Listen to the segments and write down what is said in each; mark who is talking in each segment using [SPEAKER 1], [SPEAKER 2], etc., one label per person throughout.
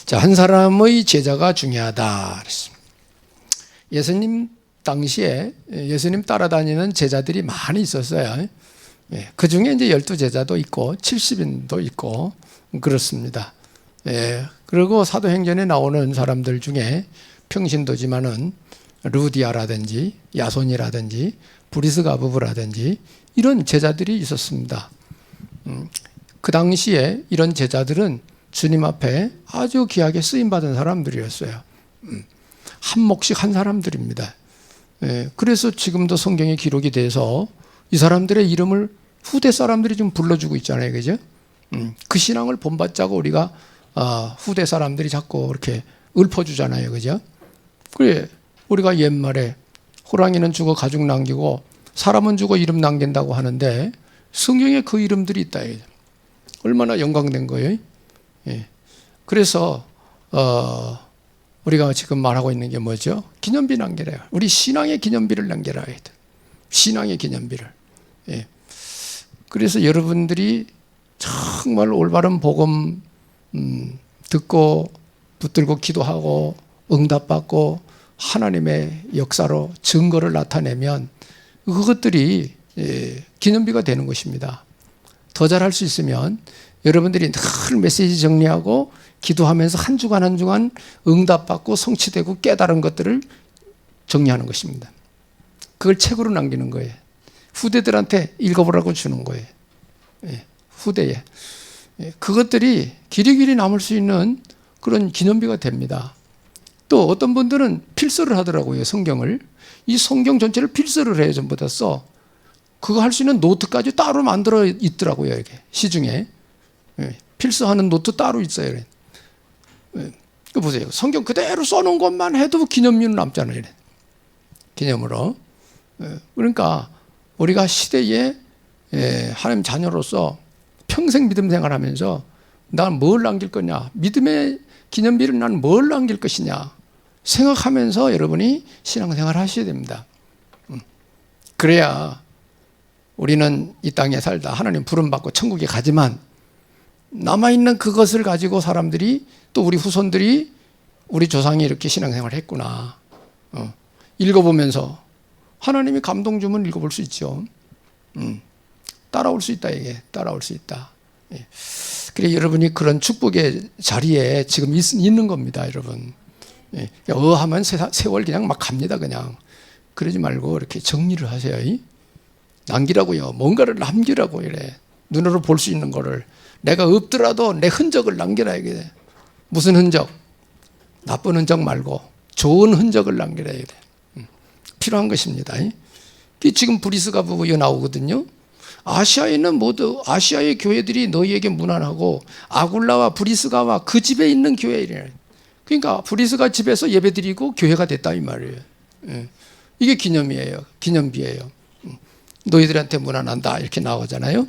[SPEAKER 1] 자, 한 사람의 제자가 중요하다 그랬습니다. 예수님 당시에 예수님 따라다니는 제자들이 많이 있었어요. 그 중에 이제 12제자도 있고 70인도 있고 그렇습니다. 그리고 사도행전에 나오는 사람들 중에 평신도지만은 루디아라든지 야손이라든지 브리스가 부부라든지 이런 제자들이 있었습니다. 그 당시에 이런 제자들은 주님 앞에 아주 귀하게 쓰임받은 사람들이었어요. 한 몫씩 한 사람들입니다. 그래서 지금도 성경에 기록이 돼서 이 사람들의 이름을 후대 사람들이 좀 불러주고 있잖아요. 그죠? 그 신앙을 본받자고 우리가 후대 사람들이 자꾸 이렇게 읊어주잖아요. 그죠? 그래, 우리가 옛말에 호랑이는 죽어 가죽 남기고 사람은 죽어 이름 남긴다고 하는데 성경에 그 이름들이 있다. 얼마나 영광된 거예요. 그래서 우리가 지금 말하고 있는 게 뭐죠? 기념비 남겨라. 우리 신앙의 기념비를 남겨라. 신앙의 기념비를. 그래서 여러분들이 정말 올바른 복음 듣고 붙들고 기도하고 응답받고 하나님의 역사로 증거를 나타내면 그것들이 기념비가 되는 것입니다. 더 잘할 수 있으면 여러분들이 늘 메시지 정리하고 기도하면서 한 주간 한 주간 응답받고 성취되고 깨달은 것들을 정리하는 것입니다. 그걸 책으로 남기는 거예요. 후대들한테 읽어보라고 주는 거예요. 후대에. 그것들이 길이길이 남을 수 있는 그런 기념비가 됩니다. 또 어떤 분들은 필서를 하더라고요. 성경을. 이 성경 전체를 필서를 해요. 전부 다 써. 그거 할 수 있는 노트까지 따로 만들어 있더라고요. 이렇게 시중에. 필서하는 노트 따로 있어요. 그 보세요. 성경 그대로 써놓은 것만 해도 기념비는 남잖아요. 기념으로. 그러니까 우리가 시대에 하나님 자녀로서 평생 믿음 생활하면서 난 뭘 남길 거냐, 믿음의 기념비를 난 뭘 남길 것이냐 생각하면서 여러분이 신앙생활 하셔야 됩니다. 그래야 우리는 이 땅에 살다 하나님 부름받고 천국에 가지만 남아있는 그것을 가지고 사람들이 또 우리 후손들이 우리 조상이 이렇게 신앙생활을 했구나 읽어보면서 하나님이 감동 주면 읽어볼 수 있죠. 따라올 수 있다. 이게 따라올 수 있다. 그래 여러분이 그런 축복의 자리에 지금 있는 겁니다. 여러분 하면 세월 그냥 막 갑니다. 그냥 그러지 말고 이렇게 정리를 하세요. 남기라고요. 뭔가를 남기라고 이래. 눈으로 볼 수 있는 거를 내가 없더라도 내 흔적을 남겨라. 이게 무슨 흔적? 나쁜 흔적 말고 좋은 흔적을 남겨야 돼. 필요한 것입니다. 지금 브리스가 부부 나오거든요. 아시아에 있는 모두 아시아의 교회들이 너희에게 문안하고 아굴라와 브리스가와 그 집에 있는 교회이래. 그러니까 브리스가 집에서 예배드리고 교회가 됐다 이 말이에요. 이게 기념이에요. 기념비예요. 너희들한테 문안한다 이렇게 나오잖아요.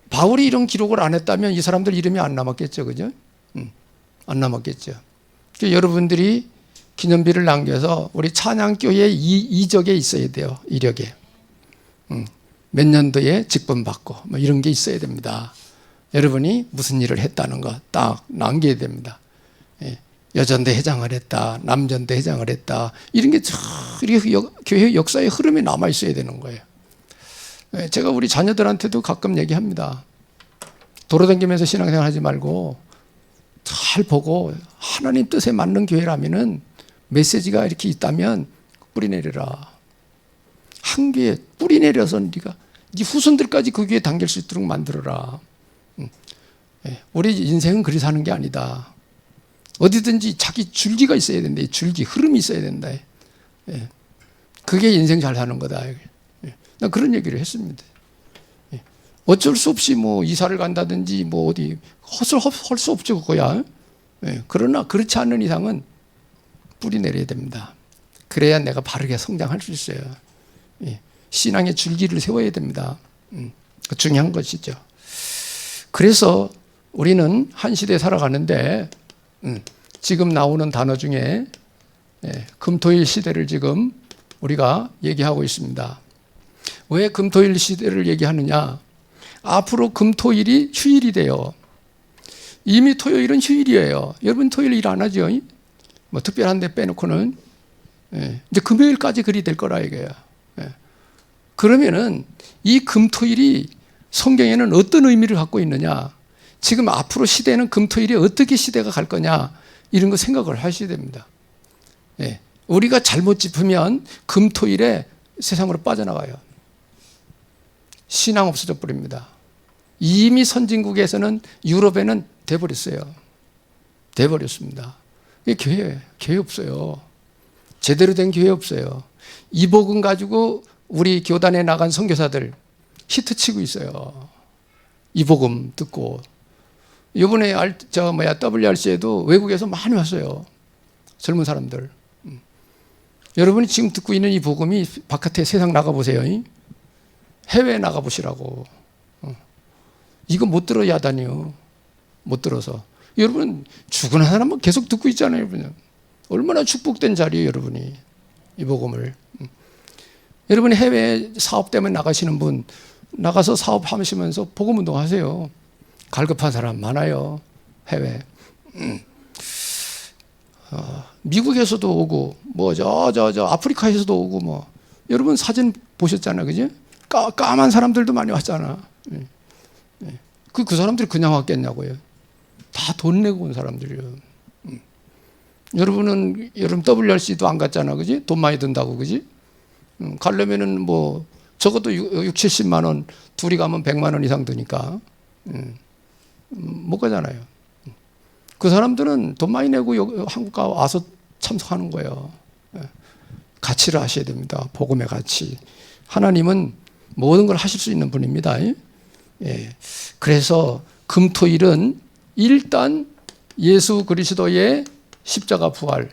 [SPEAKER 1] 바울이 이런 기록을 안 했다면 이 사람들 이름이 안 남았겠죠, 그죠? 안 남았겠죠. 그러니까 여러분들이 기념비를 남겨서 우리 찬양교회 이적에 있어야 돼요. 이력에. 몇 년도에 직분받고 뭐 이런 게 있어야 됩니다. 여러분이 무슨 일을 했다는 거 딱 남겨야 됩니다. 여전대 회장을 했다, 남전대 회장을 했다, 이런 게 교회 역사의 흐름이 남아 있어야 되는 거예요. 제가 우리 자녀들한테도 가끔 얘기합니다. 돌아다니면서 신앙생활 하지 말고 잘 보고 하나님 뜻에 맞는 교회라면은 메시지가 이렇게 있다면 뿌리 내려라. 한 교회 뿌리 내려서 네가 네 후손들까지 그 교회에 당길 수 있도록 만들어라. 우리 인생은 그리 사는 게 아니다. 어디든지 자기 줄기가 있어야 된다. 줄기, 흐름이 있어야 된다. 그게 인생 잘 사는 거다. 나 그런 얘기를 했습니다. 어쩔 수 없이 뭐 이사를 간다든지 뭐 어디 할 수 없죠, 그거야. 그러나 그렇지 않은 이상은 뿌리 내려야 됩니다. 그래야 내가 바르게 성장할 수 있어요. 신앙의 줄기를 세워야 됩니다. 중요한 것이죠. 그래서 우리는 한 시대에 살아가는데 지금 나오는 단어 중에 금토일 시대를 지금 우리가 얘기하고 있습니다. 왜 금토일 시대를 얘기하느냐? 앞으로 금토일이 휴일이 돼요. 이미 토요일은 휴일이에요. 여러분 토요일 일 안 하죠? 뭐 특별한 데 빼놓고는. 예. 이제 금요일까지 그리 될 거라 이거예요. 예. 그러면은 이 금토일이 성경에는 어떤 의미를 갖고 있느냐, 지금 앞으로 시대는 금토일이 어떻게 시대가 갈 거냐, 이런 거 생각을 하셔야 됩니다. 예. 우리가 잘못 짚으면 금토일에 세상으로 빠져나가요. 신앙 없어져 버립니다. 이미 선진국에서는, 유럽에는 돼버렸어요. 돼버렸습니다. 이게 교회 없어요. 제대로 된 교회 없어요. 이 복음 가지고 우리 교단에 나간 선교사들 히트치고 있어요. 이 복음 듣고. 이번에 WRC에도 외국에서 많이 왔어요. 젊은 사람들. 여러분이 지금 듣고 있는 이 복음이 바깥에 세상 나가보세요. 해외에 나가보시라고. 이거 못 들어 야단이요. 못 들어서. 여러분 죽은 사람은 계속 듣고 있잖아요. 여러분. 얼마나 축복된 자리예요, 여러분이. 이 복음을. 여러분이 해외 사업 때문에 나가시는 분, 나가서 사업하시면서 복음 운동하세요. 갈급한 사람 많아요, 해외. 미국에서도 오고, 뭐 아프리카에서도 오고, 뭐 여러분 사진 보셨잖아요, 그지? 까만 사람들도 많이 왔잖아. 그 사람들이 그냥 왔겠냐고요. 다 돈 내고 온 사람들이에요. 여러분 WRC도 안 갔잖아, 그지? 돈 많이 든다고, 그지? 가려면은 뭐 적어도 6, 70만 원, 둘이 가면 100만 원 이상 드니까 못 가잖아요. 그 사람들은 돈 많이 내고 한국 와서 참석하는 거예요. 가치를 아셔야 됩니다. 복음의 가치. 하나님은 모든 걸 하실 수 있는 분입니다. 예. 그래서 금토일은 일단 예수 그리스도의 십자가 부활,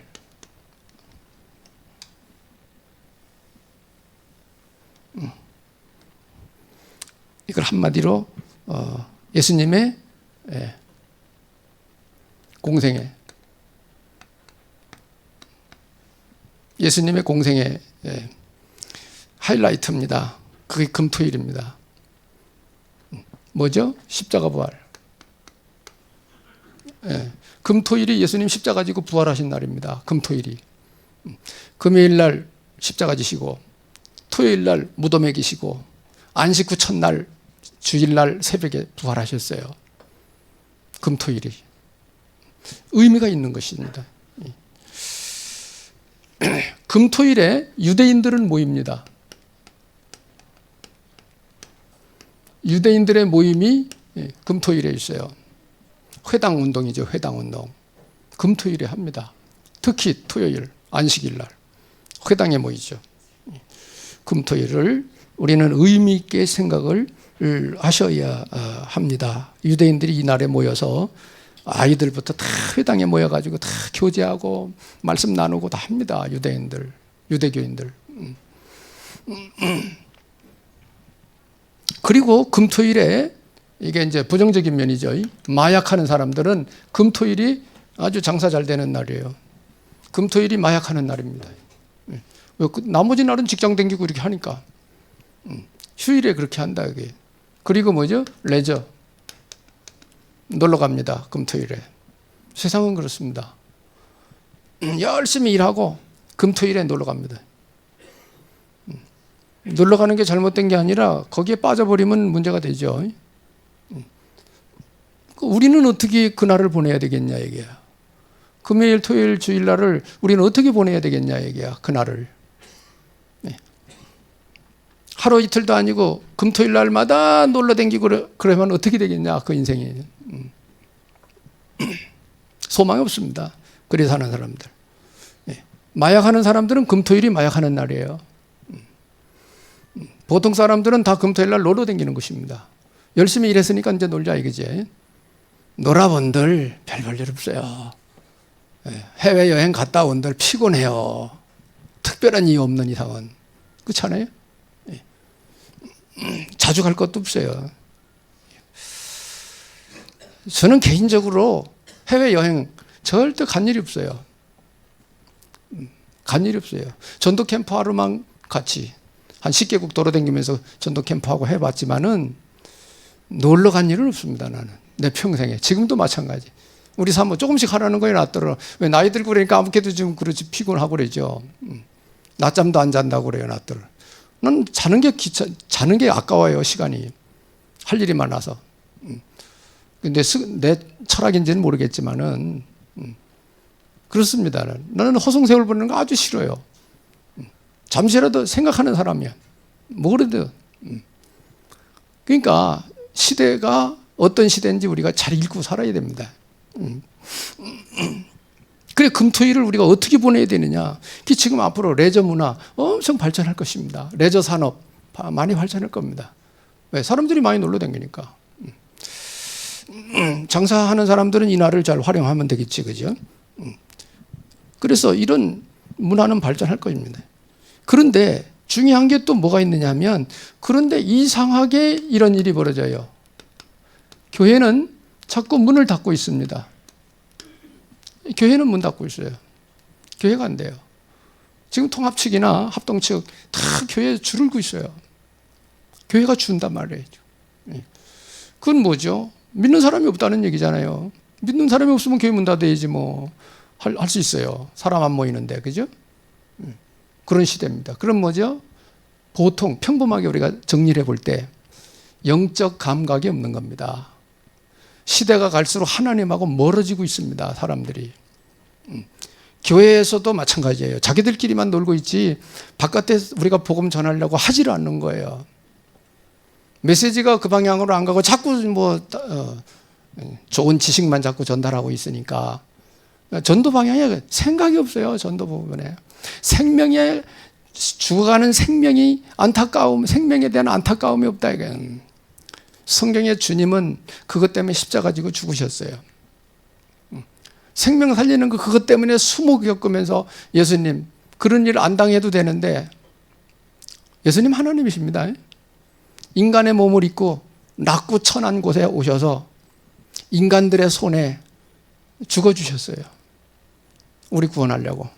[SPEAKER 1] 이걸 한마디로 예수님의 공생애, 예수님의 공생애 하이라이트입니다. 그게 금토일입니다. 뭐죠? 십자가 부활. 금토일이 예수님 십자가 지고 부활하신 날입니다. 금토일이. 금요일 날 십자가 지시고, 토요일 날 무덤에 계시고, 안식 후 첫날 주일날 새벽에 부활하셨어요. 금토일이 의미가 있는 것입니다. 금토일에 유대인들은 모입니다. 유대인들의 모임이 금토일에 있어요. 회당 운동이죠. 회당 운동. 금토일에 합니다. 특히 토요일, 안식일 날 회당에 모이죠. 금토일을 우리는 의미 있게 생각을 하셔야 합니다. 유대인들이 이날에 모여서 아이들부터 다 회당에 모여가지고 다 교제하고 말씀 나누고 다 합니다. 유대인들, 유대교인들. 그리고 금토일에 이게 이제 부정적인 면이죠. 마약하는 사람들은 금토일이 아주 장사 잘 되는 날이에요. 금토일이 마약하는 날입니다. 나머지 날은 직장 다니고 이렇게 하니까. 휴일에 그렇게 한다, 이게. 그리고 뭐죠? 레저. 놀러 갑니다. 금토일에. 세상은 그렇습니다. 열심히 일하고 금토일에 놀러 갑니다. 놀러 가는 게 잘못된 게 아니라 거기에 빠져버리면 문제가 되죠. 우리는 어떻게 그날을 보내야 되겠냐, 얘기야. 금요일, 토요일, 주일날을 우리는 어떻게 보내야 되겠냐, 얘기야. 그날을. 하루 이틀도 아니고 금토일 날마다 놀러 다니고 그러면 어떻게 되겠냐, 그 인생이. 소망이 없습니다. 그래 사는 사람들. 마약하는 사람들은 금토일이 마약하는 날이에요. 보통 사람들은 다 금토일 날 놀러 다니는 것입니다. 열심히 일했으니까 이제 놀자 이거지. 놀아본들 별 볼 일 없어요. 해외여행 갔다 온들 피곤해요. 특별한 이유 없는 이상은. 그렇잖아요? 자주 갈 것도 없어요. 저는 개인적으로 해외여행 절대 간 일이 없어요. 간 일이 없어요. 전도 캠프 하루만 같이 한 10개국 돌아다니면서 전도 캠프하고 해봤지만은 놀러 간 일은 없습니다, 나는. 내 평생에. 지금도 마찬가지. 우리 사모 조금씩 하라는 거에 낫더라. 왜 나이 들고 그러니까 아무렇게도 좀 그렇지 피곤하고 그러죠. 낮잠도 안 잔다고 그래요, 낫더라. 난 자는 게 아까워요, 시간이. 할 일이 많아서. 근데 내 철학인지는 모르겠지만은, 그렇습니다. 나는 허송세월 보는 거 아주 싫어요. 잠시라도 생각하는 사람이야. 뭐 그래도. 그러니까 시대가 어떤 시대인지 우리가 잘 읽고 살아야 됩니다. 그래, 금토일을 우리가 어떻게 보내야 되느냐. 지금 앞으로 레저 문화 엄청 발전할 것입니다. 레저 산업 많이 발전할 겁니다. 왜? 사람들이 많이 놀러 다니니까. 장사하는 사람들은 이 날을 잘 활용하면 되겠지, 그죠? 그래서 이런 문화는 발전할 것입니다. 그런데 중요한 게 또 뭐가 있느냐 하면, 그런데 이상하게 이런 일이 벌어져요. 교회는 자꾸 문을 닫고 있습니다. 교회는 문 닫고 있어요. 교회가 안 돼요. 지금 통합 측이나 합동 측 다 교회에 줄을 고 있어요. 교회가 준단 말이에요. 그건 뭐죠? 믿는 사람이 없다는 얘기잖아요. 믿는 사람이 없으면 교회 문 닫아야지 뭐. 할 수 있어요. 사람 안 모이는데, 그죠? 그런 시대입니다. 그럼 뭐죠? 보통 평범하게 우리가 정리를 해볼 때 영적 감각이 없는 겁니다. 시대가 갈수록 하나님하고 멀어지고 있습니다, 사람들이. 교회에서도 마찬가지예요. 자기들끼리만 놀고 있지 바깥에 우리가 복음 전하려고 하지를 않는 거예요. 메시지가 그 방향으로 안 가고 자꾸 좋은 지식만 자꾸 전달하고 있으니까 전도 방향에 생각이 없어요. 전도 부분에 생명에 죽어가는 생명이 생명에 대한 안타까움이 없다 이게. 성경의 주님은 그것 때문에 십자가 지고 죽으셨어요. 생명 살리는 그것 때문에 수모 겪으면서 예수님 그런 일 안 당해도 되는데, 예수님 하나님이십니다. 인간의 몸을 입고 낮고 천한 곳에 오셔서 인간들의 손에 죽어주셨어요. 우리 구원하려고.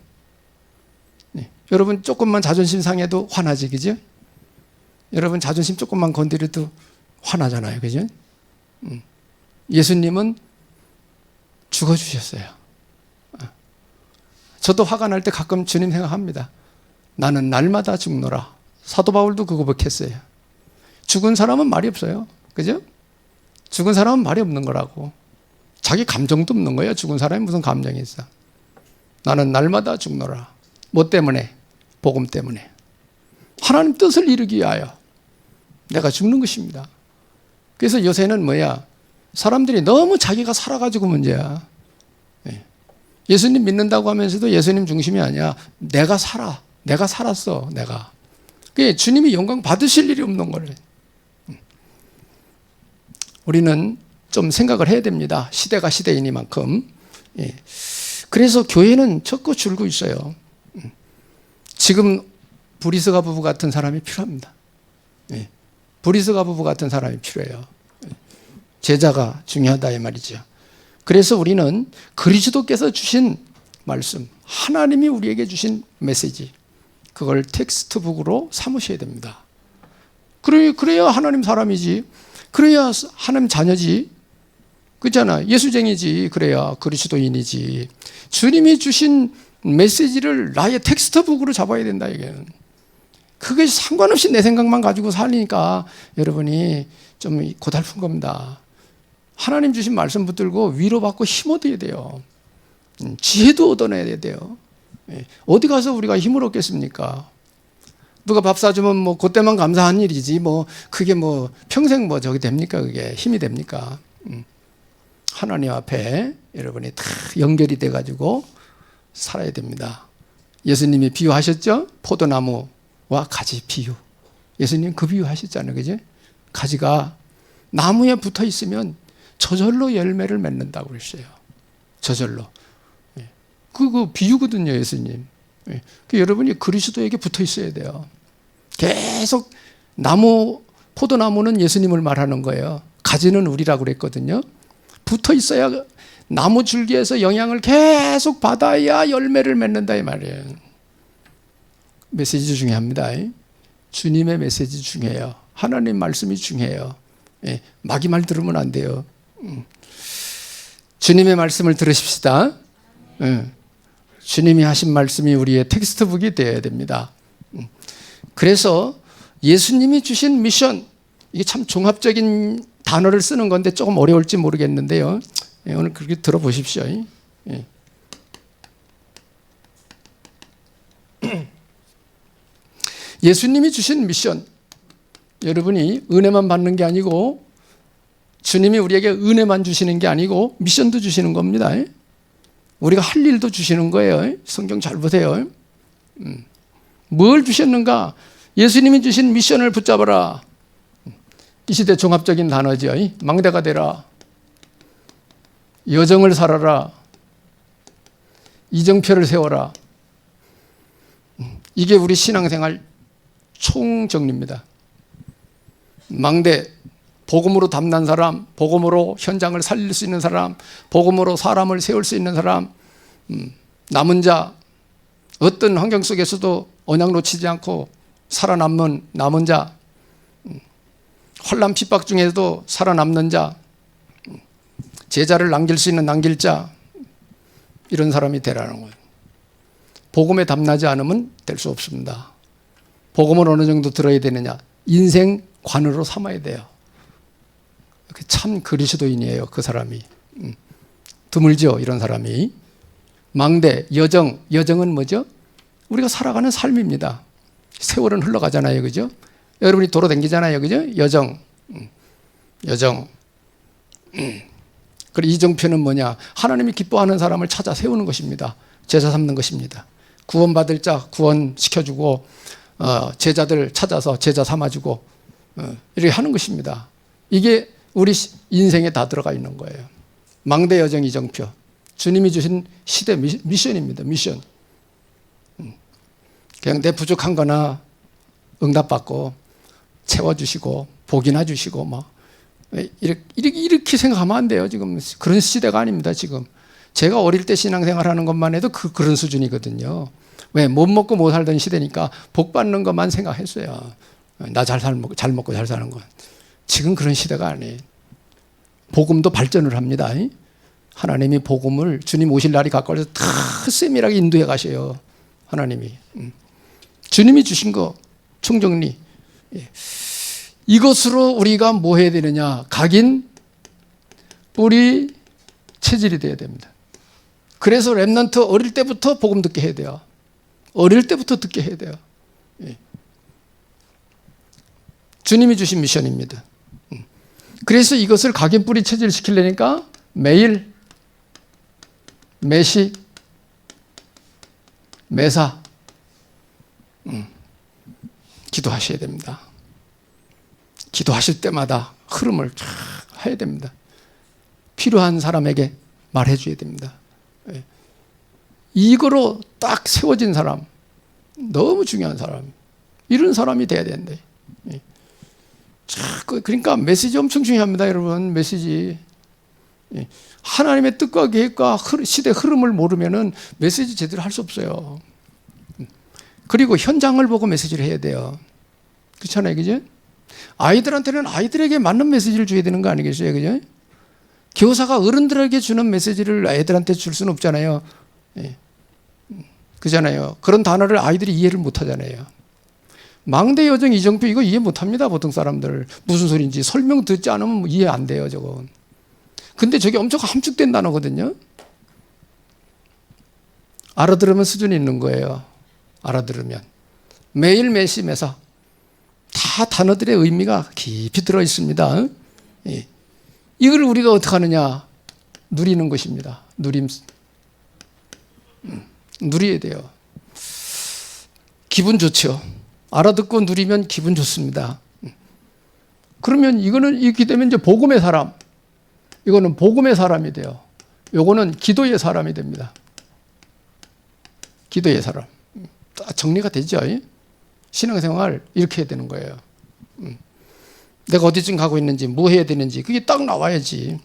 [SPEAKER 1] 여러분 조금만 자존심 상해도 화나지, 그죠? 여러분 자존심 조금만 건드려도 화나잖아요, 그죠? 예수님은 죽어주셨어요. 저도 화가 날 때 가끔 주님 생각합니다. 나는 날마다 죽노라. 사도 바울도 그거 고백했어요. 죽은 사람은 말이 없어요, 그죠? 죽은 사람은 말이 없는 거라고. 자기 감정도 없는 거예요. 죽은 사람이 무슨 감정이 있어. 나는 날마다 죽노라. 뭐 때문에? 복음 때문에. 하나님 뜻을 이루기 위하여 내가 죽는 것입니다. 그래서 요새는 사람들이 너무 자기가 살아가지고 문제야. 예수님 믿는다고 하면서도 예수님 중심이 아니야. 내가 살아. 내가 살았어. 내가. 그게 주님이 영광 받으실 일이 없는 거래. 우리는 좀 생각을 해야 됩니다. 시대가 시대이니만큼. 그래서 교회는 적고 줄고 있어요. 지금 브리스가 부부 같은 사람이 필요합니다. 브리스가 부부 같은 사람이 필요해요. 제자가 중요하다 이 말이죠. 그래서 우리는 그리스도께서 주신 말씀, 하나님이 우리에게 주신 메시지, 그걸 텍스트북으로 삼으셔야 됩니다. 그래야 하나님 사람이지. 그래야 하나님 자녀지. 그렇잖아. 예수쟁이지. 그래야 그리스도인이지. 주님이 주신 메시지를 나의 텍스트북으로 잡아야 된다 이게. 그게 상관없이 내 생각만 가지고 살리니까 여러분이 좀 고달픈 겁니다. 하나님 주신 말씀 붙들고 위로받고 힘 얻어야 돼요. 지혜도 얻어내야 돼요. 어디 가서 우리가 힘을 얻겠습니까? 누가 밥 사주면 뭐 그때만 감사한 일이지 그게 평생 저기 됩니까? 그게 힘이 됩니까? 하나님 앞에 여러분이 다 연결이 돼가지고 살아야 됩니다. 예수님이 비유하셨죠? 포도나무와 가지 비유. 예수님 그 비유 하셨잖아요, 그죠? 가지가 나무에 붙어 있으면 저절로 열매를 맺는다고 그랬어요. 저절로. 그 비유거든요, 예수님. 여러분이 그리스도에게 붙어 있어야 돼요. 계속 포도나무는 예수님을 말하는 거예요. 가지는 우리라고 그랬거든요. 붙어 있어야 나무 줄기에서 영향을 계속 받아야 열매를 맺는다 이 말이에요. 메시지 중요합니다. 주님의 메시지 중요해요. 하나님 말씀이 중요해요. 마귀 말 들으면 안 돼요. 주님의 말씀을 들으십시다. 주님이 하신 말씀이 우리의 텍스트북이 되어야 됩니다. 그래서 예수님이 주신 미션, 이게 참 종합적인 단어를 쓰는 건데 조금 어려울지 모르겠는데요. 오늘 그렇게 들어보십시오. 예수님이 주신 미션, 여러분이 은혜만 받는 게 아니고 주님이 우리에게 은혜만 주시는 게 아니고 미션도 주시는 겁니다. 우리가 할 일도 주시는 거예요. 성경 잘 보세요. 뭘 주셨는가? 예수님이 주신 미션을 붙잡아라. 이 시대 종합적인 단어죠. 망대가 되라. 여정을 살아라. 이정표를 세워라. 이게 우리 신앙생활 총정리입니다. 망대, 복음으로 담난 사람, 복음으로 현장을 살릴 수 있는 사람, 복음으로 사람을 세울 수 있는 사람, 남은 자, 어떤 환경 속에서도 언약 놓치지 않고 살아남는 남은 자, 환난 핍박 중에도 살아남는 자, 제자를 남길 수 있는 남길 자, 이런 사람이 되라는 거예요. 복음에 담나지 않으면 될 수 없습니다. 복음을 어느 정도 들어야 되느냐? 인생관으로 삼아야 돼요. 참 그리스도인이에요, 그 사람이. 드물죠, 이런 사람이. 망대, 여정은 뭐죠? 우리가 살아가는 삶입니다. 세월은 흘러가잖아요, 그죠? 여러분이 도로 다니잖아요, 그죠? 여정. 그리고 이정표는 뭐냐? 하나님이 기뻐하는 사람을 찾아 세우는 것입니다. 제자 삼는 것입니다. 구원받을 자 구원시켜주고, 제자들 찾아서 제자 삼아주고, 이렇게 하는 것입니다. 이게 우리 인생에 다 들어가 있는 거예요. 망대, 여정, 이정표. 주님이 주신 시대 미션입니다. 미션. 그냥 내 부족한 거나 응답받고 채워주시고 복이나 주시고 뭐 이렇게 생각하면 안 돼요. 지금 그런 시대가 아닙니다. 지금 제가 어릴 때 신앙생활하는 것만 해도 그런 수준이거든요. 왜? 못 먹고 못 살던 시대니까 복 받는 것만 생각했어요. 나 잘 먹고 잘 사는 건. 지금 그런 시대가 아니에요. 복음도 발전을 합니다. 하나님이 복음을 주님 오실 날이 가까워서 다 세밀하게 인도해 가셔요. 하나님이. 주님이 주신 거 총정리. 이것으로 우리가 뭐 해야 되느냐? 각인 뿌리 체질이 돼야 됩니다. 그래서 렘넌트 어릴 때부터 복음 듣게 해야 돼요. 어릴 때부터 듣게 해야 돼요. 주님이 주신 미션입니다. 그래서 이것을 각인 뿌리 체질 시키려니까 매일, 매시, 매사 기도하셔야 됩니다. 기도하실 때마다 흐름을 쫙 해야 됩니다. 필요한 사람에게 말해줘야 됩니다. 이거로 딱 세워진 사람, 너무 중요한 사람, 이런 사람이 돼야 되는데. 그러니까 메시지 엄청 중요합니다, 여러분. 메시지. 하나님의 뜻과 계획과 시대 흐름을 모르면은 메시지 제대로 할 수 없어요. 그리고 현장을 보고 메시지를 해야 돼요. 그렇잖아요, 그죠? 아이들한테는 아이들에게 맞는 메시지를 줘야 되는 거 아니겠어요, 그죠? 교사가 어른들에게 주는 메시지를 애들한테 줄 수는 없잖아요. 그잖아요. 그런 단어를 아이들이 이해를 못 하잖아요. 망대, 여정, 이정표 이거 이해 못 합니다, 보통 사람들. 무슨 소리인지 설명 듣지 않으면 이해 안 돼요, 저거. 근데 저게 엄청 함축된 단어거든요. 알아들으면 수준이 있는 거예요. 알아들으면. 매일, 매시, 매사. 다 단어들의 의미가 깊이 들어 있습니다. 이걸 우리가 어떻게 하느냐? 누리는 것입니다. 누려야 돼요. 기분 좋죠. 알아듣고 누리면 기분 좋습니다. 그러면 이거는 이렇게 되면 이제 복음의 사람, 이거는 복음의 사람이 돼요. 요거는 기도의 사람이 됩니다. 기도의 사람. 정리가 되죠. 신앙생활 이렇게 해야 되는 거예요. 내가 어디쯤 가고 있는지, 뭐 해야 되는지 그게 딱 나와야지.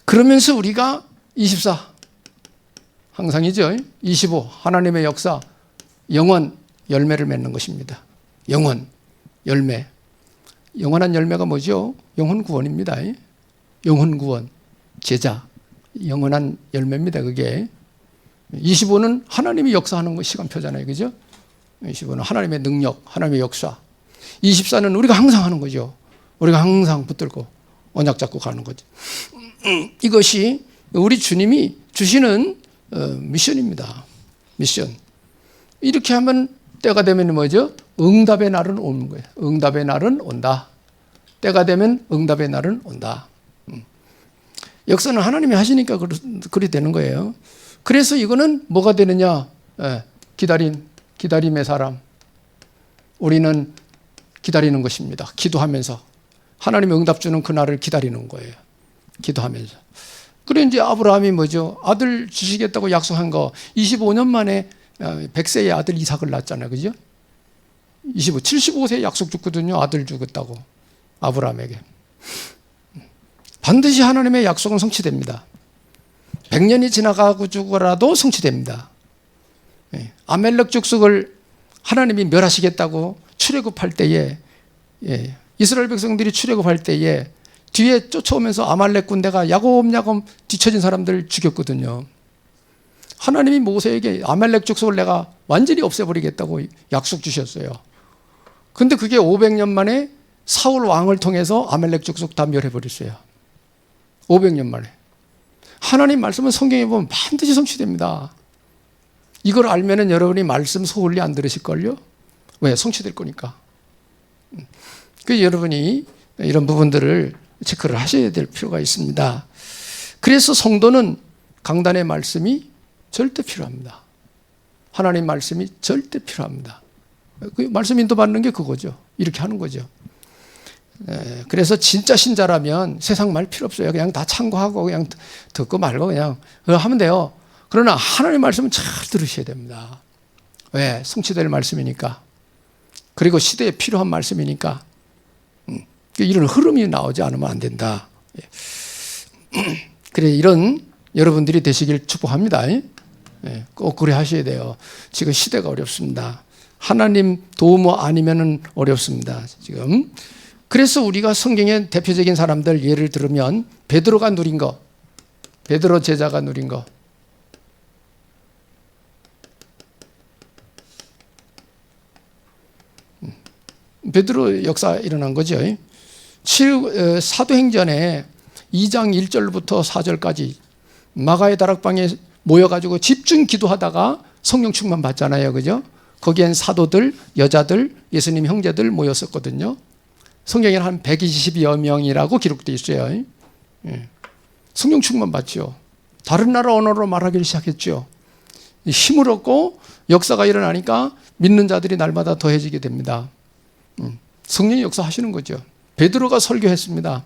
[SPEAKER 1] 그러면서 우리가 24 항상이죠. 25 하나님의 역사, 영원 열매를 맺는 것입니다. 영원 열매. 영원한 열매가 뭐죠? 영혼 구원입니다. 영혼 구원, 제자, 영원한 열매입니다. 그게 25는 하나님이 역사하는 거 시간표잖아요. 그죠? 25는 하나님의 능력, 하나님의 역사. 24는 우리가 항상 하는 거죠. 우리가 항상 붙들고 언약 잡고 가는 거죠. 이것이 우리 주님이 주시는 미션입니다. 미션. 이렇게 하면 때가 되면 뭐죠? 응답의 날은 오는 거예요. 응답의 날은 온다. 때가 되면 응답의 날은 온다. 역사는 하나님이 하시니까 그리 되는 거예요. 그래서 이거는 뭐가 되느냐? 기다림의 사람. 우리는 기다리는 것입니다. 기도하면서. 하나님의 응답 주는 그날을 기다리는 거예요. 기도하면서. 그래 이제 아브라함이 뭐죠? 아들 주시겠다고 약속한 거 25년 만에 100세의 아들 이삭을 낳았잖아요. 그죠? 75세 약속 줬거든요. 아들 주겠다고. 아브라함에게. 반드시 하나님의 약속은 성취됩니다. 100년이 지나가고 죽어라도 성취됩니다. 아멜렉 족속을 하나님이 멸하시겠다고 출애굽할 때에 이스라엘 백성들이 출애굽할 때에 뒤에 쫓아오면서 아말렉 군대가 야곱야곱 뒤처진 사람들 죽였거든요. 하나님이 모세에게 아말렉 족속을 내가 완전히 없애버리겠다고 약속 주셨어요. 근데 그게 500년 만에 사울 왕을 통해서 아말렉 족속 다 멸해버렸어요. 500년 만에. 하나님 말씀은 성경에 보면 반드시 성취됩니다. 이걸 알면은 여러분이 말씀 소홀히 안 들으실걸요? 왜? 성취될 거니까. 그래서 여러분이 이런 부분들을 체크를 하셔야 될 필요가 있습니다. 그래서 성도는 강단의 말씀이 절대 필요합니다. 하나님 말씀이 절대 필요합니다. 그 말씀 인도받는 게 그거죠. 이렇게 하는 거죠. 그래서 진짜 신자라면 세상 말 필요 없어요. 그냥 다 참고하고 그냥 듣고 말고 그냥 하면 돼요. 그러나 하나님 말씀은 잘 들으셔야 됩니다. 왜? 성취될 말씀이니까. 그리고 시대에 필요한 말씀이니까. 이런 흐름이 나오지 않으면 안 된다. 그래 이런 여러분들이 되시길 축복합니다. 꼭 그래 하셔야 돼요. 지금 시대가 어렵습니다. 하나님 도움 아니면은 어렵습니다. 지금. 그래서 우리가 성경의 대표적인 사람들 예를 들으면 베드로가 누린 거, 베드로 제자가 누린 거. 베드로 역사 일어난 거죠. 사도행전에 2장 1절부터 4절까지 마가의 다락방에 모여가지고 집중 기도하다가 성령 충만 받잖아요. 그죠? 거기엔 사도들, 여자들, 예수님 형제들 모였었거든요. 성경에는 한 120여 명이라고 기록되어 있어요. 성령 충만 받죠. 다른 나라 언어로 말하기 시작했죠. 힘을 얻고 역사가 일어나니까 믿는 자들이 날마다 더해지게 됩니다. 성령이 역사하시는 거죠. 베드로가 설교했습니다.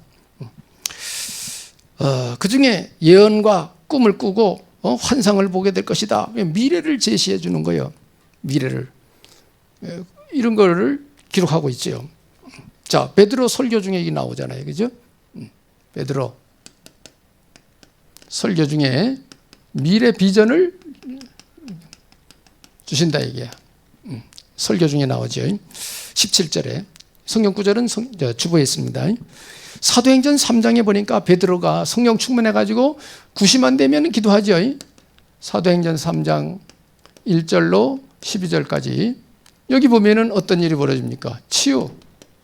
[SPEAKER 1] 그 중에 예언과 꿈을 꾸고 환상을 보게 될 것이다. 미래를 제시해 주는 거예요. 미래를. 이런 거를 기록하고 있죠. 자, 베드로 설교 중에 이게 나오잖아요. 그죠? 베드로 설교 중에 미래 비전을 주신다 이게. 설교 중에 나오죠. 17절에. 성경 구절은 주보에 있습니다. 사도행전 3장에 보니까 베드로가 성령 충만해가지고 90만 되면 기도하죠. 사도행전 3장 1절로 12절까지. 여기 보면은 어떤 일이 벌어집니까? 치유.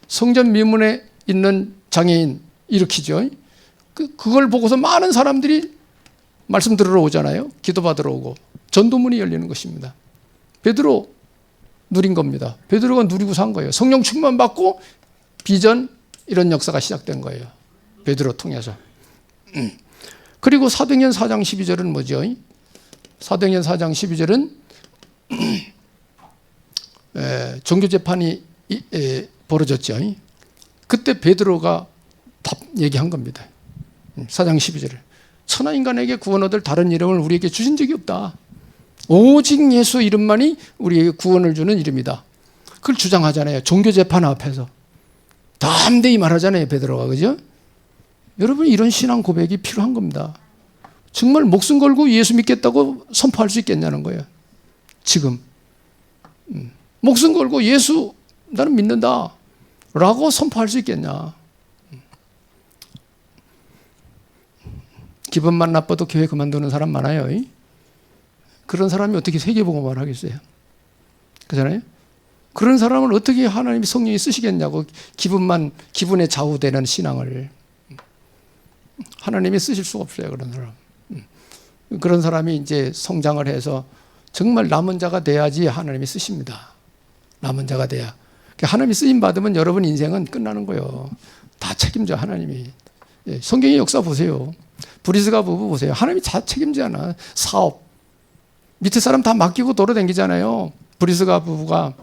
[SPEAKER 1] 성전 미문에 있는 장애인 일으키죠. 그걸 보고서 많은 사람들이 말씀 들으러 오잖아요. 기도받으러 오고. 전도문이 열리는 것입니다. 베드로 누린 겁니다. 베드로가 누리고 산 거예요. 성령 충만 받고 비전 이런 역사가 시작된 거예요. 베드로 통해서. 그리고 사도행전 4장 12절은 뭐죠? 사도행전 4장 12절은 종교재판이 벌어졌죠. 그때 베드로가 답 얘기한 겁니다. 4장 12절을. 천하인간에게 구원 얻을 다른 이름을 우리에게 주신 적이 없다. 오직 예수 이름만이 우리에게 구원을 주는 이름이다. 그걸 주장하잖아요. 종교재판 앞에서. 담대히 말하잖아요. 베드로가. 그죠? 여러분 이런 신앙 고백이 필요한 겁니다. 정말 목숨 걸고 예수 믿겠다고 선포할 수 있겠냐는 거예요. 지금. 목숨 걸고 예수 나는 믿는다 라고 선포할 수 있겠냐. 기분만 나빠도 교회 그만두는 사람 많아요. 그런 사람이 어떻게 세계복음을 하겠어요? 그렇잖아요? 그런 사람을 어떻게 하나님이 성령이 쓰시겠냐고. 기분에 좌우되는 신앙을 하나님이 쓰실 수가 없어요. 그런 사람. 그런 사람이 이제 성장을 해서 정말 남은 자가 돼야지 하나님이 쓰십니다. 남은 자가 돼야. 하나님이 쓰임 받으면 여러분 인생은 끝나는 거예요. 다 책임져 하나님이. 성경의 역사 보세요. 브리스가 부부 보세요. 하나님이 다 책임지잖아. 사업 밑에 사람 다 맡기고 돌아다니잖아요. 브리스가 부부가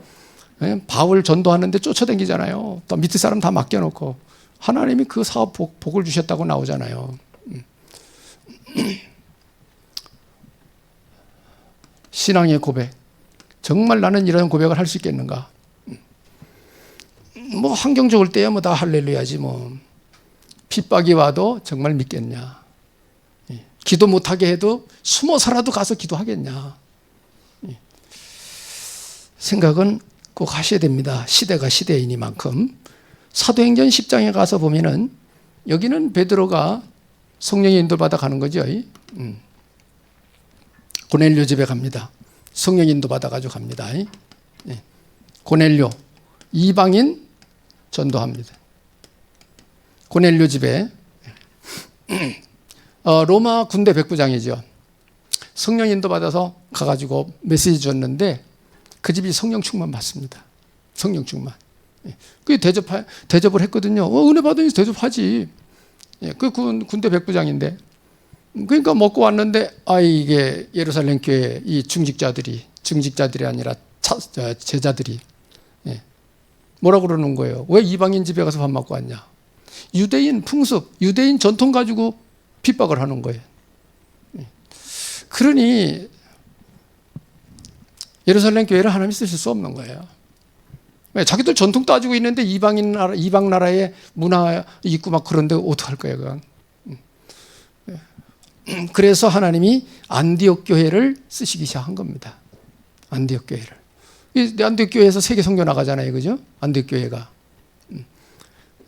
[SPEAKER 1] 바울 전도하는데 쫓아다니잖아요. 또 밑에 사람 다 맡겨놓고 하나님이 그 사업 복을 주셨다고 나오잖아요. 신앙의 고백. 정말 나는 이런 고백을 할 수 있겠는가? 뭐 환경 좋을 때야 뭐 다 할렐루야지 뭐. 핍박이 와도 정말 믿겠냐? 기도 못하게 해도 숨어서라도 가서 기도하겠냐? 생각은 꼭 하셔야 됩니다. 시대가 시대이니만큼. 사도행전 10장에 가서 보면은 여기는 베드로가 성령의 인도받아 가는 거죠. 고넬료 집에 갑니다. 성령 인도받아 가지고 갑니다. 고넬료 이방인 전도합니다. 고넬료 집에 로마 군대 백부장이죠. 성령 인도받아서 가가지고 메시지 줬는데 그 집이 성령 충만 받습니다. 성령 충만. 그 대접을 했거든요. 은혜 받으니 대접하지. 그 군대 백부장인데. 그러니까 먹고 왔는데 이게 예루살렘 교회 이 중직자들이 아니라 제자들이 뭐라고 그러는 거예요? 왜 이방인 집에 가서 밥 먹고 왔냐? 유대인 풍습, 유대인 전통 가지고 핍박을 하는 거예요. 그러니 예루살렘 교회를 하나님이 쓰실 수 없는 거예요. 자기들 전통 따지고 있는데 이방 나라의 문화 있고 막 그런데 어떡할 거예요, 그건. 그래서 하나님이 안디옥 교회를 쓰시기 시작한 겁니다. 안디옥 교회를. 안디옥 교회에서 세계 선교 나가잖아요, 그죠? 안디옥 교회가.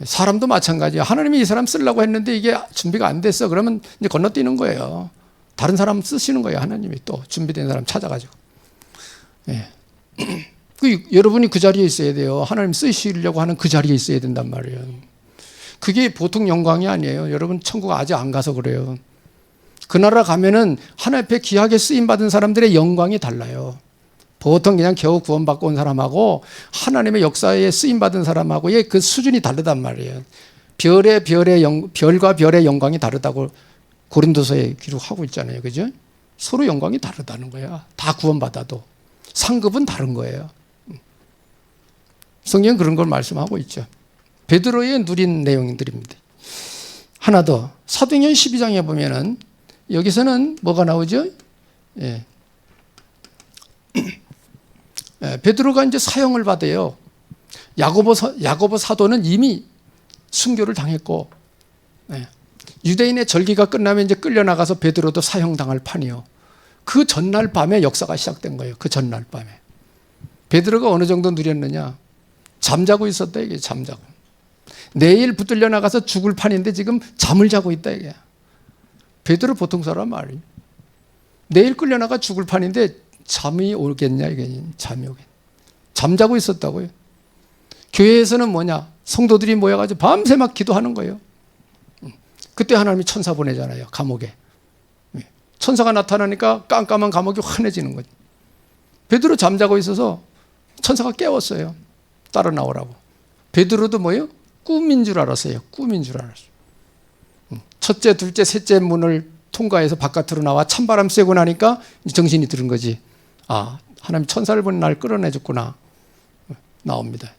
[SPEAKER 1] 사람도 마찬가지예요. 하나님이 이 사람 쓰려고 했는데 이게 준비가 안 됐어. 그러면 이제 건너뛰는 거예요. 다른 사람 쓰시는 거예요. 하나님이 또 준비된 사람 찾아가지고. 여러분이 그 자리에 있어야 돼요. 하나님 쓰시려고 하는 그 자리에 있어야 된단 말이에요. 그게 보통 영광이 아니에요. 여러분 천국 아직 안 가서 그래요. 그 나라 가면은 하나님 앞에 귀하게 쓰임받은 사람들의 영광이 달라요. 보통 그냥 겨우 구원받고 온 사람하고 하나님의 역사에 쓰임받은 사람하고의 그 수준이 다르단 말이에요. 별과 별의 영광이 다르다고 고린도서에 기록하고 있잖아요. 그죠? 서로 영광이 다르다는 거야. 다 구원받아도. 상급은 다른 거예요. 성경은 그런 걸 말씀하고 있죠. 베드로의 누린 내용들입니다. 하나 더. 사도행전 12장에 보면은 여기서는 뭐가 나오죠? 베드로가 이제 사형을 받아요. 야고보 사도는 이미 순교를 당했고, 유대인의 절기가 끝나면 이제 끌려나가서 베드로도 사형당할 판이요. 그 전날 밤에 역사가 시작된 거예요. 그 전날 밤에. 베드로가 어느 정도 누렸느냐? 잠자고 있었다, 이게 잠자고. 내일 붙들려 나가서 죽을 판인데 지금 잠을 자고 있다, 이게. 베드로 보통 사람 말이에요. 내일 끌려나가 죽을 판인데 잠이 오겠냐, 이게. 잠이 오겠냐. 잠자고 있었다고요. 교회에서는 뭐냐? 성도들이 모여가지고 밤새 막 기도하는 거예요. 그때 하나님이 천사 보내잖아요, 감옥에. 천사가 나타나니까 깜깜한 감옥이 환해지는 거죠. 베드로 잠자고 있어서 천사가 깨웠어요. 따라 나오라고. 베드로도 뭐예요? 꿈인 줄 알았어요. 꿈인 줄 알았어요. 첫째, 둘째, 셋째 문을 통과해서 바깥으로 나와 찬바람 쐬고 나니까 정신이 드는 거지. 하나님 천사를 보는 날 끌어내줬구나. 나옵니다.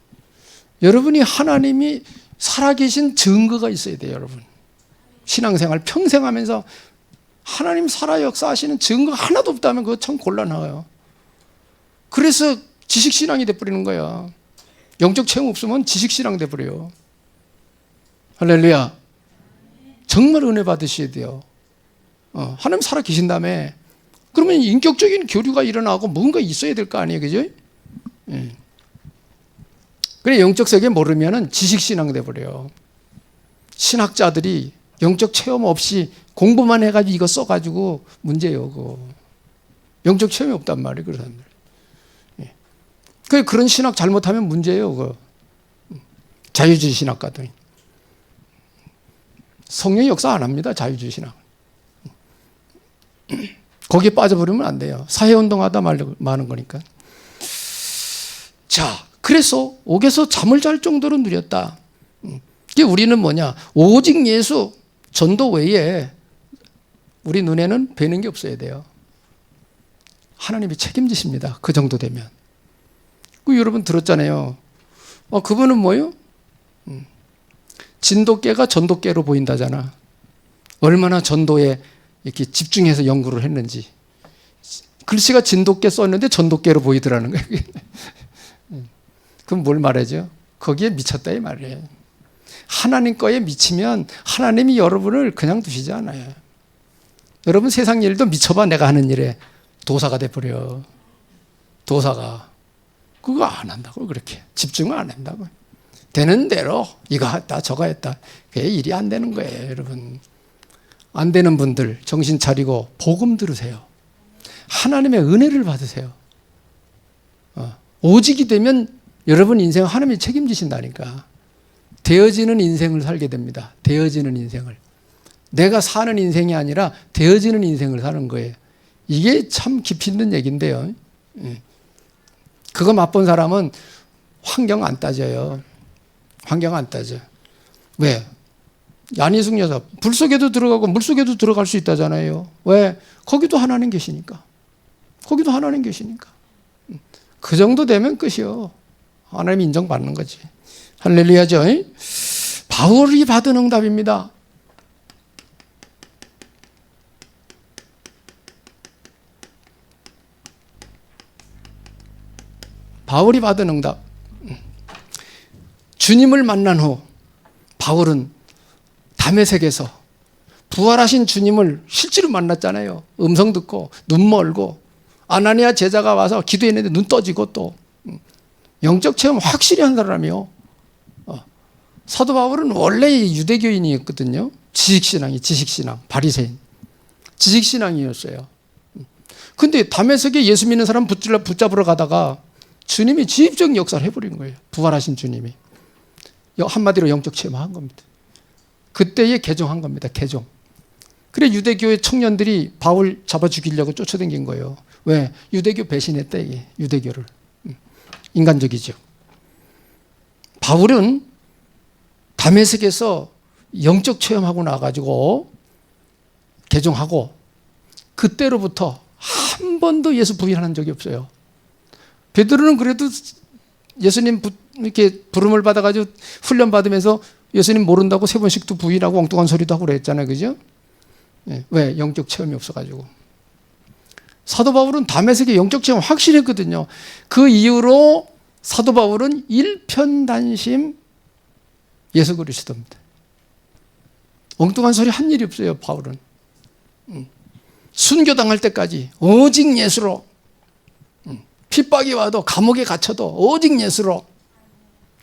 [SPEAKER 1] 여러분이 하나님이 살아계신 증거가 있어야 돼요, 여러분. 신앙생활 평생 하면서 하나님 살아 역사하시는 증거 하나도 없다면 그거 참 곤란해요. 그래서 지식신앙이 돼버리는 거야. 영적 체험 없으면 지식신앙 돼버려요. 할렐루야. 정말 은혜 받으셔야 돼요. 하나님 살아 계신다며. 그러면 인격적인 교류가 일어나고 뭔가 있어야 될 거 아니에요, 그죠? 그래 영적 세계 모르면은 지식신앙 돼버려요. 신학자들이 영적 체험 없이 공부만 해가지고 이거 써가지고 문제예요. 그거. 영적 체험이 없단 말이에요. 그런 사람들. 그런 신학 잘못하면 문제예요. 그거. 자유주의 신학 같은. 성령이 역사 안 합니다. 자유주의 신학. 거기에 빠져버리면 안 돼요. 사회운동하다 마는 거니까. 자, 그래서 옥에서 잠을 잘 정도로 누렸다. 이게 우리는 뭐냐? 오직 예수, 전도 외에 우리 눈에는 뵈는 게 없어야 돼요. 하나님이 책임지십니다. 그 정도 되면. 여러분 들었잖아요. 그분은 뭐예요? 진돗개가 전돗개로 보인다잖아. 얼마나 전도에 이렇게 집중해서 연구를 했는지. 글씨가 진돗개 썼는데 전돗개로 보이더라는 거예요. 그럼 뭘 말하죠? 거기에 미쳤다 이 말이에요. 하나님 거에 미치면 하나님이 여러분을 그냥 두시지 않아요. 여러분 세상 일도 미쳐봐 내가 하는 일에 도사가 돼버려. 도사가. 그거 안 한다고 그렇게. 집중을 안 한다고. 되는 대로 이거 했다 저거 했다. 그게 일이 안 되는 거예요. 여러분. 안 되는 분들 정신 차리고 복음 들으세요. 하나님의 은혜를 받으세요. 오직이 되면 여러분 인생 하나님이 책임지신다니까. 되어지는 인생을 살게 됩니다. 되어지는 인생을. 내가 사는 인생이 아니라 되어지는 인생을 사는 거예요. 이게 참 깊이 있는 얘기인데요. 그거 맛본 사람은 환경 안 따져요. 환경 안 따져. 왜? 안희숙 여사 불 속에도 들어가고 물 속에도 들어갈 수 있다잖아요. 왜? 거기도 하나님 계시니까. 거기도 하나님 계시니까. 그 정도 되면 끝이요. 하나님 인정받는 거지. 할렐루야죠. 바울이 받은 응답입니다. 바울이 받은 응답. 주님을 만난 후 바울은 다메섹에서 부활하신 주님을 실제로 만났잖아요. 음성 듣고 눈 멀고 아나니아 제자가 와서 기도했는데 눈 떠지고 또 영적 체험 확실히 한 사람이요. 사도 바울은 원래 유대교인이었거든요. 지식신앙, 바리새인. 지식신앙이었어요. 근데 다메섹에 예수 믿는 사람 붙잡으러 가다가 주님이 지입적 역사를 해버린 거예요. 부활하신 주님이. 한마디로 영적 체험한 겁니다. 그때에 개종한 겁니다. 개종. 그래 유대교의 청년들이 바울 잡아 죽이려고 쫓아다닌 거예요. 왜? 유대교 배신했다 이게. 유대교를. 인간적이죠. 바울은 다메섹에서 영적 체험하고 나가지고 개종하고 그때로부터 한 번도 예수 부인한 적이 없어요. 베드로는 그래도 예수님 이렇게 부름을 받아가지고 훈련 받으면서 예수님 모른다고 3번씩도 부인하고 엉뚱한 소리도 하고 그랬잖아요. 그죠? 왜? 영적 체험이 없어가지고. 사도 바울은 다메섹의 영적 체험 확실했거든요. 그 이후로 사도 바울은 일편단심 예수 그리스도입니다. 엉뚱한 소리 한 일이 없어요. 바울은. 순교당할 때까지 오직 예수로, 핍박이 와도 감옥에 갇혀도 오직 예수로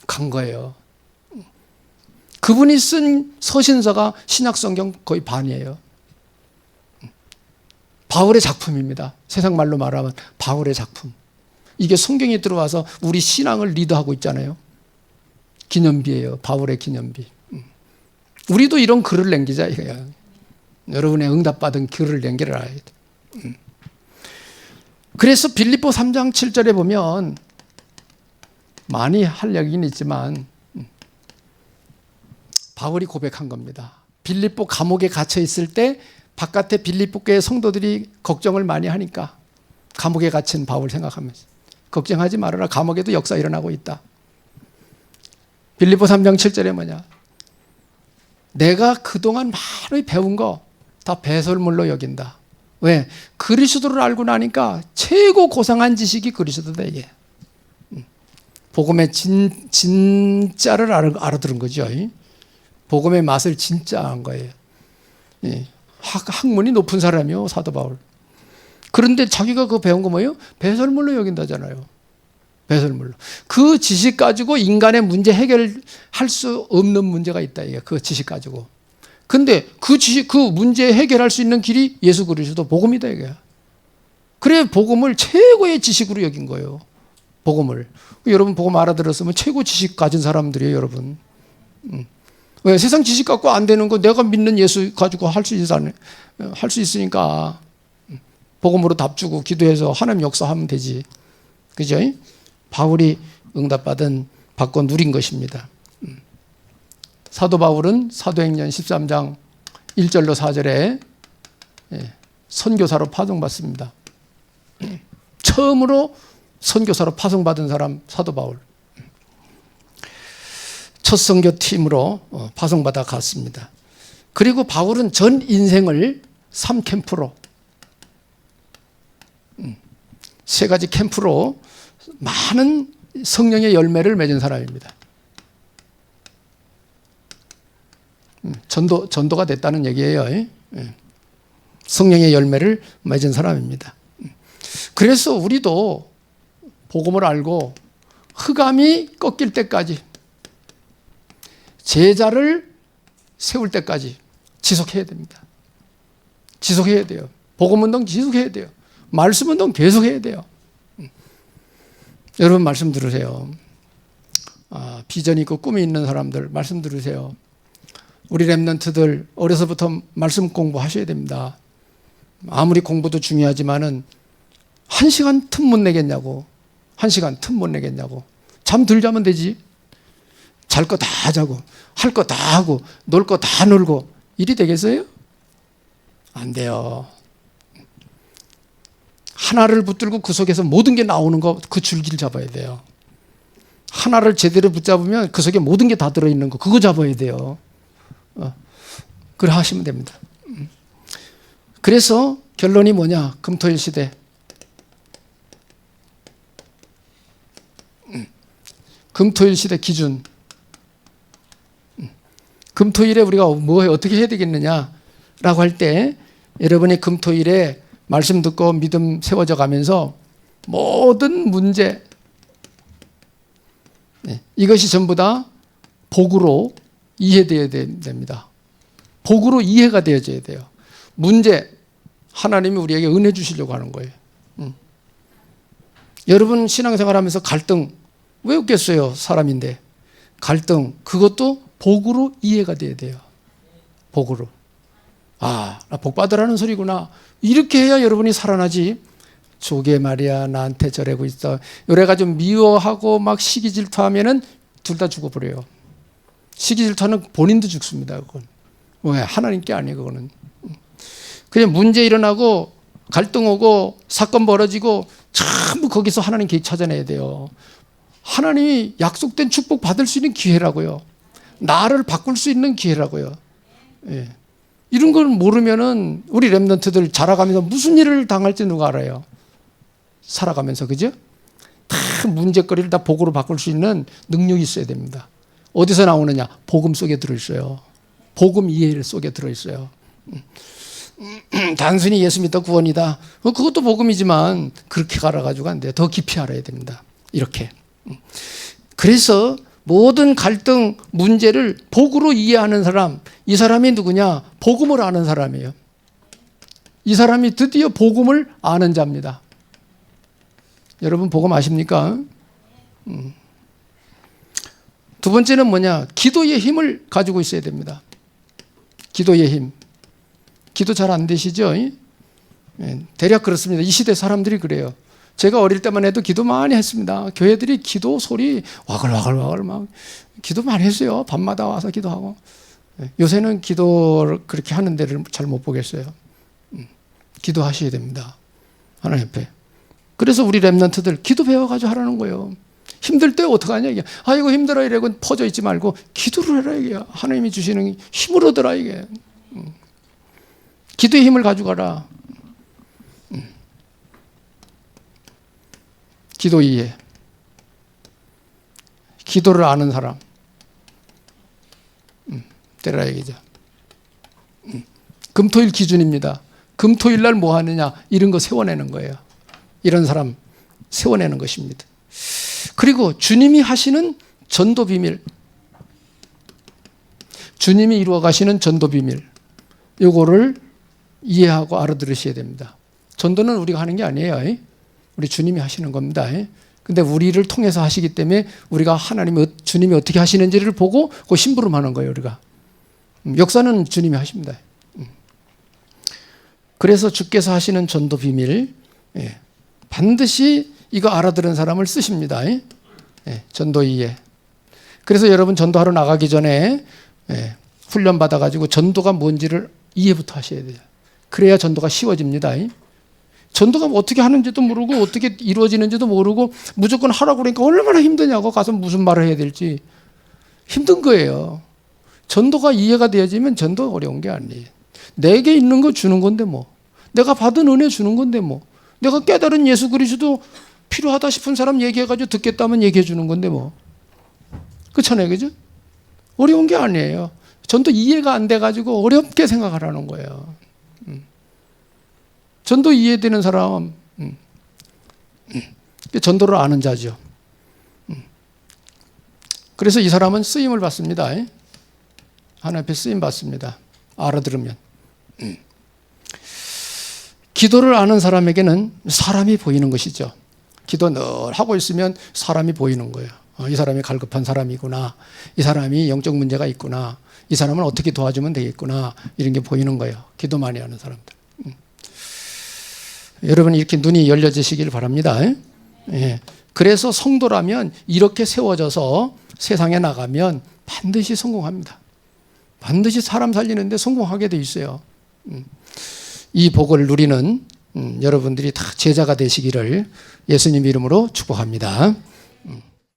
[SPEAKER 1] 간 거예요. 그분이 쓴 서신서가 신약성경 거의 반이에요. 바울의 작품입니다. 세상 말로 말하면 바울의 작품. 이게 성경에 들어와서 우리 신앙을 리드하고 있잖아요. 기념비예요. 바울의 기념비. 우리도 이런 글을 남기자 이거야. 여러분의 응답받은 글을 남겨라. 그래서 빌립보 3장 7절에 보면 많이 할 얘기는 있지만 바울이 고백한 겁니다. 빌립보 감옥에 갇혀 있을 때 바깥에 빌립보 교회 성도들이 걱정을 많이 하니까 감옥에 갇힌 바울 생각하면서 걱정하지 말아라. 감옥에도 역사 일어나고 있다. 빌립보 3장 7절에 뭐냐? 내가 그동안 많이 배운 거 다 배설물로 여긴다. 왜? 그리스도를 알고 나니까 최고 고상한 지식이 그리스도다 이게. 복음의 진짜를 알아들은 거죠. 복음의 맛을 진짜 한 거예요. 학문이 높은 사람이요, 사도 바울. 그런데 자기가 그 배운 거 뭐예요? 배설물로 여긴다잖아요. 배설물로. 그 지식 가지고 인간의 문제 해결할 수 없는 문제가 있다. 이게 그 지식 가지고. 근데 그 문제 해결할 수 있는 길이 예수 그리스도 복음이다 이거야. 그래 복음을 최고의 지식으로 여긴 거예요. 복음을. 여러분 복음 알아들었으면 최고 지식 가진 사람들이에요, 여러분. 왜 세상 지식 갖고 안 되는 거 내가 믿는 예수 가지고 할 수 있으니까 복음으로 답 주고 기도해서 하나님 역사하면 되지. 그죠? 바울이 받고 누린 것입니다. 사도 바울은 사도행전 13장 1절로 4절에 선교사로 파송받습니다. 처음으로 선교사로 파송받은 사람 사도 바울. 첫 선교팀으로 파송받아 갔습니다. 그리고 바울은 전 인생을 3캠프로 3가지 캠프로 많은 성령의 열매를 맺은 사람입니다. 전도가 됐다는 얘기예요. 성령의 열매를 맺은 사람입니다. 그래서 우리도 복음을 알고 흑암이 꺾일 때까지 제자를 세울 때까지 지속해야 됩니다. 지속해야 돼요. 복음운동 지속해야 돼요. 말씀운동 계속해야 돼요. 여러분 말씀 들으세요. 비전이 있고 꿈이 있는 사람들 말씀 들으세요. 우리 렘넌트들 어려서부터 말씀 공부하셔야 됩니다. 아무리 공부도 중요하지만은 1시간 틈 못 내겠냐고. 1시간 틈 못 내겠냐고. 잠 덜 자면 되지. 잘 거 다 자고 할 거 다 하고 놀 거 다 놀고 일이 되겠어요? 안 돼요. 하나를 붙들고 그 속에서 모든 게 나오는 거 그 줄기를 잡아야 돼요. 하나를 제대로 붙잡으면 그 속에 모든 게 다 들어있는 거 그거 잡아야 돼요. 그래 하시면 됩니다. 그래서 결론이 뭐냐? 금토일 시대. 금토일 시대 기준. 금토일에 우리가 어떻게 해야 되겠느냐라고 할 때 여러분이 금토일에 말씀 듣고 믿음 세워져 가면서 모든 문제 이것이 전부 다 복으로 이해되어야 됩니다. 복으로 이해가 되어져야 돼요. 문제 하나님이 우리에게 은혜 주시려고 하는 거예요. 여러분 신앙생활하면서 갈등 왜 없겠어요? 사람인데 갈등 그것도 복으로 이해가 돼야 돼요. 복으로. 나 복 받으라는 소리구나. 이렇게 해야 여러분이 살아나지. 조개 말이야 나한테 저래고 있어. 이래가지고 미워하고 막 시기 질투하면은 둘 다 죽어버려요. 시기 질투하는 본인도 죽습니다. 그건. 왜? 하나님께 아니에요. 그거는. 그냥 문제 일어나고 갈등 오고 사건 벌어지고 전부 거기서 하나님 계획 찾아내야 돼요. 하나님이 약속된 축복 받을 수 있는 기회라고요. 나를 바꿀 수 있는 기회라고요. 예. 이런 걸 모르면은 우리 렘넌트들 자라가면서 무슨 일을 당할지 누가 알아요? 살아가면서 그죠? 다 문제거리를 다 복으로 바꿀 수 있는 능력이 있어야 됩니다. 어디서 나오느냐? 복음 속에 들어있어요. 복음 이해 속에 들어있어요. 단순히 예수 믿다 구원이다. 그것도 복음이지만 그렇게 알아가지고 안 돼요. 더 깊이 알아야 됩니다. 이렇게. 그래서 모든 갈등, 문제를 복으로 이해하는 사람, 이 사람이 누구냐? 복음을 아는 사람이에요. 이 사람이 드디어 복음을 아는 자입니다. 여러분 복음 아십니까? 두 번째는 뭐냐? 기도의 힘을 가지고 있어야 됩니다. 기도의 힘. 기도 잘 안 되시죠? 대략 그렇습니다. 이 시대 사람들이 그래요. 제가 어릴 때만 해도 기도 많이 했습니다. 교회들이 기도 소리 와글와글 막 기도 많이 했어요. 밤마다 와서 기도하고. 요새는 기도를 그렇게 하는 데를 잘 못 보겠어요. 기도하셔야 됩니다. 하나님 앞에. 그래서 우리 렘넌트들 기도 배워가지고 하라는 거예요. 힘들 때 어떡하냐 이게. 아이고 힘들어 이래고 퍼져 있지 말고 기도를 해라 이게. 하나님이 주시는 힘을 얻어라 이게. 기도의 힘을 가지고 가라. 기도 이해. 기도를 아는 사람. 때려라 얘기죠. 금토일 기준입니다. 금토일 날 뭐 하느냐 이런 거 세워내는 거예요. 이런 사람 세워내는 것입니다. 그리고 주님이 하시는 전도 비밀. 주님이 이루어 가시는 전도 비밀, 요거를 이해하고 알아들으셔야 됩니다. 전도는 우리가 하는 게 아니에요. 우리 주님이 하시는 겁니다. 근데 우리를 통해서 하시기 때문에 우리가 주님이 어떻게 하시는지를 보고 그 심부름하는 거예요, 우리가. 역사는 주님이 하십니다. 그래서 주께서 하시는 전도 비밀, 반드시 이거 알아들은 사람을 쓰십니다. 전도 이해. 그래서 여러분 전도하러 나가기 전에 훈련 받아가지고 전도가 뭔지를 이해부터 하셔야 돼요. 그래야 전도가 쉬워집니다. 전도가 어떻게 하는지도 모르고 어떻게 이루어지는지도 모르고 무조건 하라고 그러니까 얼마나 힘드냐고 가서 무슨 말을 해야 될지 힘든 거예요. 전도가 이해가 되어지면 전도 어려운 게 아니에요. 내게 있는 거 주는 건데 뭐. 내가 받은 은혜 주는 건데 뭐. 내가 깨달은 예수 그리스도 필요하다 싶은 사람 얘기해가지고 듣겠다면 얘기해 주는 건데 뭐. 그렇잖아요. 그죠? 어려운 게 아니에요. 전도 이해가 안 돼가지고 어렵게 생각하라는 거예요. 전도 이해되는 사람, 전도를 아는 자죠. 그래서 이 사람은 쓰임을 받습니다. 하나님 앞에 쓰임 받습니다. 알아들으면. 기도를 아는 사람에게는 사람이 보이는 것이죠. 기도 늘 하고 있으면 사람이 보이는 거예요. 이 사람이 갈급한 사람이구나. 이 사람이 영적 문제가 있구나. 이 사람을 어떻게 도와주면 되겠구나. 이런 게 보이는 거예요. 기도 많이 하는 사람들. 여러분 이렇게 눈이 열려지시길 바랍니다. 그래서 성도라면 이렇게 세워져서 세상에 나가면 반드시 성공합니다. 반드시 사람 살리는데 성공하게 돼 있어요. 이 복을 누리는 여러분들이 다 제자가 되시기를 예수님 이름으로 축복합니다.